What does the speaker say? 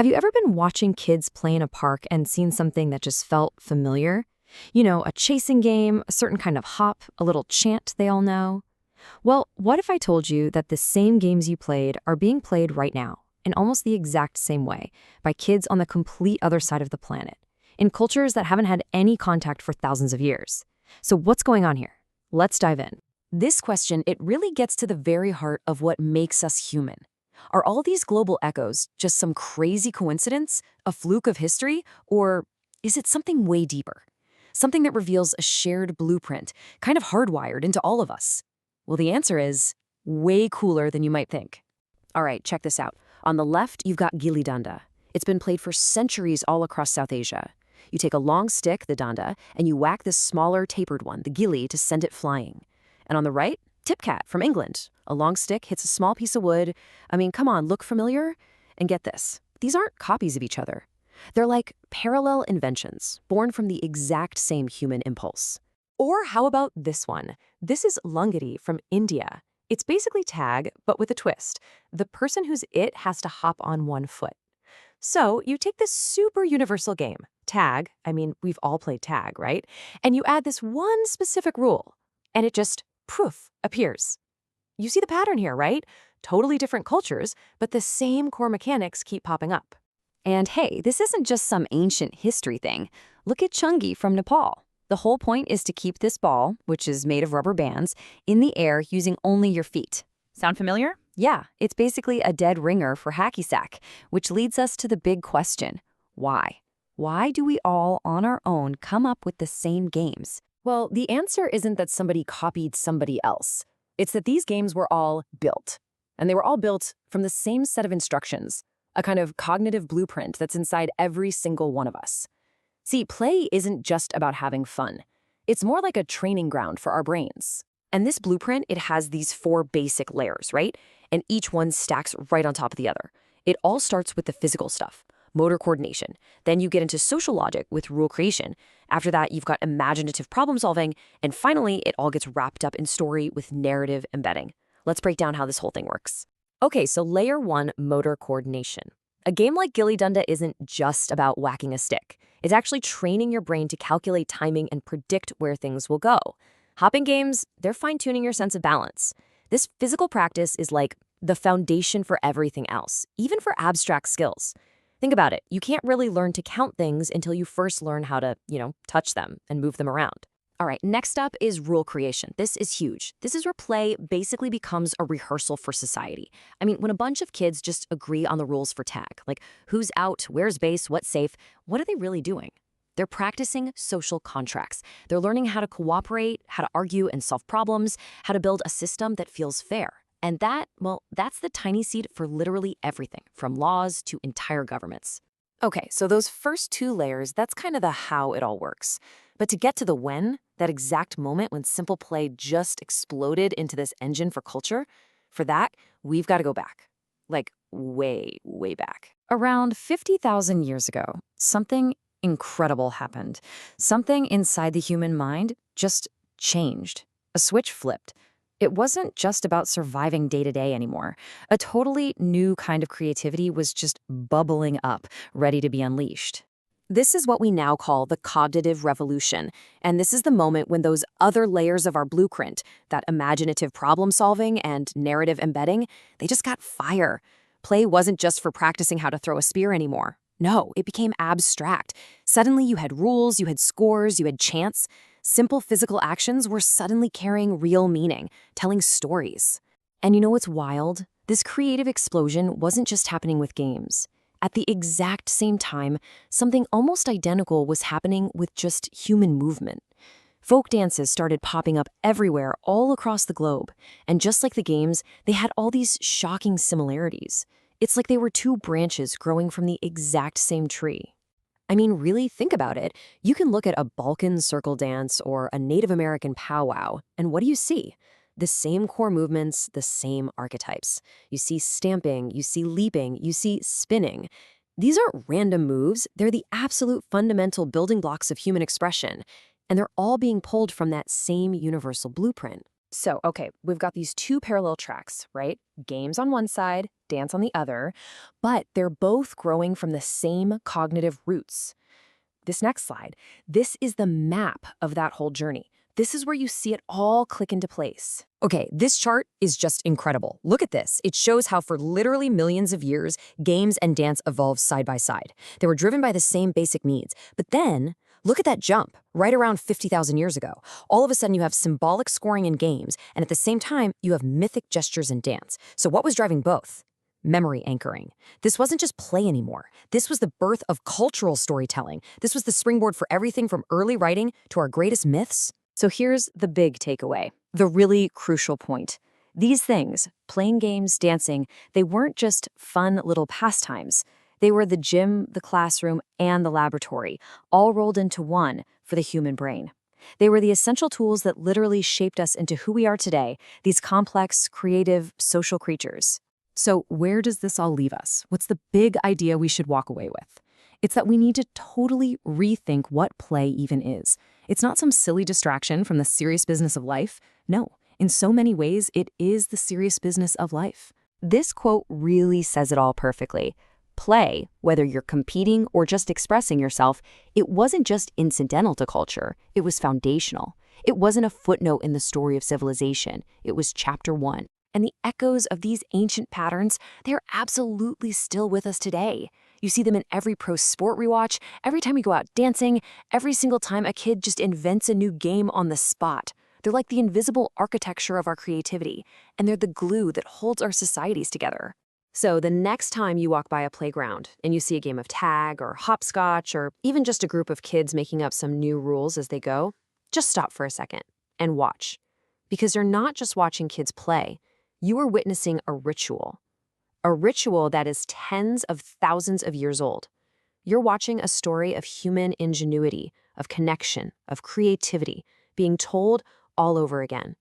Have you ever been watching kids play in a park and seen something that just felt familiar? You know, a chasing game, a certain kind of hop, a little chant they all know? Well, what if I told you that the same games you played are being played right now, in almost the exact same way, by kids on the complete other side of the planet, in cultures that haven't had any contact for thousands of years? So what's going on here? Let's dive in. This question, it really gets to the very heart of what makes us human. Are all these global echoes just some crazy coincidence, a fluke of history, or is it something way deeper? Something that reveals a shared blueprint, kind of hardwired into all of us? Well, the answer is way cooler than you might think. All right, check this out. On the left, you've got gilli danda. It's been played for centuries all across South Asia. You take a long stick, the danda, and you whack this smaller, tapered one, the gilli, to send it flying. And on the right, tipcat from England. A long stick hits a small piece of wood. I mean, come on, look familiar? And get this, these aren't copies of each other. They're like parallel inventions, born from the exact same human impulse. Or how about this one? This is Lungadi from India. It's basically tag, but with a twist. The person who's it has to hop on one foot. So you take this super universal game, tag, I mean, we've all played tag, right? And you add this one specific rule, and it just, poof, appears. You see the pattern here, right? Totally different cultures, but the same core mechanics keep popping up. And hey, this isn't just some ancient history thing. Look at Chungi from Nepal. The whole point is to keep this ball, which is made of rubber bands, in the air using only your feet. Sound familiar? Yeah, it's basically a dead ringer for hacky sack, which leads us to the big question. Why? Why do we all, on our own, come up with the same games? Well, the answer isn't that somebody copied somebody else. It's that these games were all built. And they were all built from the same set of instructions, a kind of cognitive blueprint that's inside every single one of us. See, play isn't just about having fun. It's more like a training ground for our brains. And this blueprint, it has these 4 basic layers, right? And each one stacks right on top of the other. It all starts with the physical stuff, motor coordination. Then you get into social logic with rule creation. After that, you've got imaginative problem solving. And finally, it all gets wrapped up in story with narrative embedding. Let's break down how this whole thing works. Okay, so layer 1, motor coordination. A game like Gilli Dunda isn't just about whacking a stick. It's actually training your brain to calculate timing and predict where things will go. Hopping games, they're fine-tuning your sense of balance. This physical practice is like the foundation for everything else, even for abstract skills. Think about it. You can't really learn to count things until you first learn how to, touch them and move them around. All right, next up is rule creation. This is huge. This is where play basically becomes a rehearsal for society. I mean, when a bunch of kids just agree on the rules for tag, like who's out, where's base, what's safe, what are they really doing? They're practicing social contracts. They're learning how to cooperate, how to argue and solve problems, how to build a system that feels fair. And that, well, that's the tiny seed for literally everything, from laws to entire governments. Okay, so those first 2 layers, that's kind of the how it all works. But to get to the when, that exact moment when simple play just exploded into this engine for culture, for that, we've got to go back. Like way, way back. Around 50,000 years ago, something incredible happened. Something inside the human mind just changed. A switch flipped. It wasn't just about surviving day to day anymore. A totally new kind of creativity was just bubbling up, ready to be unleashed. This is what we now call the cognitive revolution. And this is the moment when those other layers of our blueprint, that imaginative problem solving and narrative embedding, they just got fire. Play wasn't just for practicing how to throw a spear anymore. No, it became abstract. Suddenly you had rules, you had scores, you had chants. Simple physical actions were suddenly carrying real meaning, telling stories. And you know what's wild? This creative explosion wasn't just happening with games. At the exact same time, something almost identical was happening with just human movement. Folk dances started popping up everywhere all across the globe. And just like the games, they had all these shocking similarities. It's like they were 2 branches growing from the exact same tree. I mean, really, think about it. You can look at a Balkan circle dance or a Native American powwow, and what do you see? The same core movements, the same archetypes. You see stamping, you see leaping, you see spinning. These aren't random moves. They're the absolute fundamental building blocks of human expression, and they're all being pulled from that same universal blueprint. So, okay, we've got these two parallel tracks, right? Games on one side, dance on the other, but they're both growing from the same cognitive roots. This next slide, this is the map of that whole journey. This is where you see it all click into place. Okay, this chart is just incredible. Look at this. It shows how for literally millions of years, games and dance evolved side by side. They were driven by the same basic needs. But then, look at that jump, right around 50,000 years ago. All of a sudden, you have symbolic scoring in games, and at the same time, you have mythic gestures in dance. So what was driving both? Memory anchoring. This wasn't just play anymore. This was the birth of cultural storytelling. This was the springboard for everything from early writing to our greatest myths. So here's the big takeaway, the really crucial point. These things, playing games, dancing, they weren't just fun little pastimes. They were the gym, the classroom, and the laboratory, all rolled into one for the human brain. They were the essential tools that literally shaped us into who we are today, these complex, creative, social creatures. So where does this all leave us? What's the big idea we should walk away with? It's that we need to totally rethink what play even is. It's not some silly distraction from the serious business of life. No, in so many ways, it is the serious business of life. This quote really says it all perfectly. Play, whether you're competing or just expressing yourself, it wasn't just incidental to culture, it was foundational. It wasn't a footnote in the story of civilization, it was chapter one. And the echoes of these ancient patterns, they're absolutely still with us today. You see them in every pro sport rewatch, every time we go out dancing, every single time a kid just invents a new game on the spot. They're like the invisible architecture of our creativity, and they're the glue that holds our societies together. So the next time you walk by a playground and you see a game of tag or hopscotch or even just a group of kids making up some new rules as they go, just stop for a second and watch. Because you're not just watching kids play, you are witnessing a ritual that is tens of thousands of years old. You're watching a story of human ingenuity, of connection, of creativity, being told all over again.